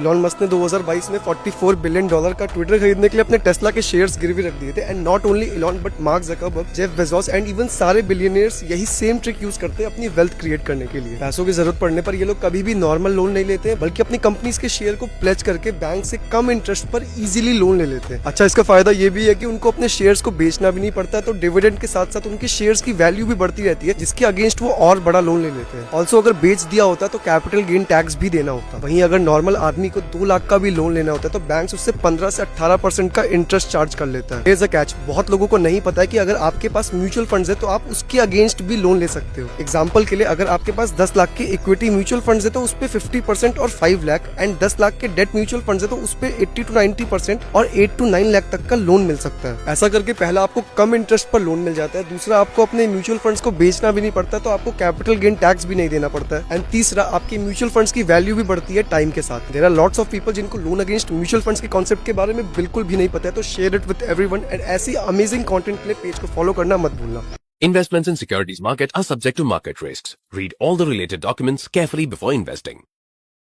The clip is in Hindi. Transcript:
इलॉन मस्क ने 2022 में $44 बिलियन का ट्विटर खरीदने के लिए अपने टेस्ला के शेयर्स गिरवी रख दिए थे। And not only Elon but mark Zuckerberg, Jeff Bezos and even सारे बिलियनियर्स यही सेम ट्रिक यूज करते हैं अपनी वेल्थ क्रिएट करने के लिए। पैसों की जरूरत पड़ने पर ये लोग कभी भी नॉर्मल लोन नहीं लेते, बल्कि अपनी कंपनीज के शेयर को प्लेज करके बैंक से कम इंटरेस्ट पर इजीली लोन ले लेते हैं। अच्छा, इसका फायदा ये भी है कि उनको अपने शेयर्स को बेचना भी नहीं पड़ता, तो डिविडेंड के साथ साथ उनके शेयर्स की वैल्यू भी बढ़ती रहती है, जिसके अगेंस्ट वो और बड़ा लोन ले लेते हैं। ऑल्सो अगर बेच दिया होता तो कैपिटल गेन टैक्स भी देना होता। वहीं अगर नॉर्मल आदमी को 2 लाख का भी लोन लेना होता है तो बैंक उससे 15 से 18% का इंटरेस्ट चार्ज कर लेता है। Here's a catch, बहुत लोगों को नहीं पता है कि अगर आपके पास म्यूचुअल फंड्स है तो आप उसके अगेंस्ट भी लोन ले सकते हो। एग्जांपल के लिए, अगर आपके पास 10 लाख के इक्विटी म्यूचुअल फंड्स है तो उस पे 50% और 5 लाख, एंड 10 लाख के डेट म्यूचुअल फंड्स है तो उस पे 80 to 90% और 8 to 9 लाख तक का लोन मिल सकता है। ऐसा करके पहला आपको कम इंटरेस्ट पर लोन मिल जाता है, दूसरा आपको अपने म्यूचुअल फंड्स को बेचना भी नहीं पड़ता, तो आपको कैपिटल गेन टैक्स भी नहीं देना पड़ता है, एंड तीसरा आपकी म्यूचुअल फंड्स की वैल्यू भी बढ़ती है टाइम के साथ। There are lots of people जिनको लोन अगेंस्ट म्यूचुअल फंड्स के कॉन्सेप्ट के बारे में बिल्कुल भी नहीं पता है, तो share it with everyone, and ऐसी अमेजिंग कंटेंट के लिए पेज को फॉलो करना मत भूलना। Investments in securities market are subject to market risks. Read all the related documents carefully before investing.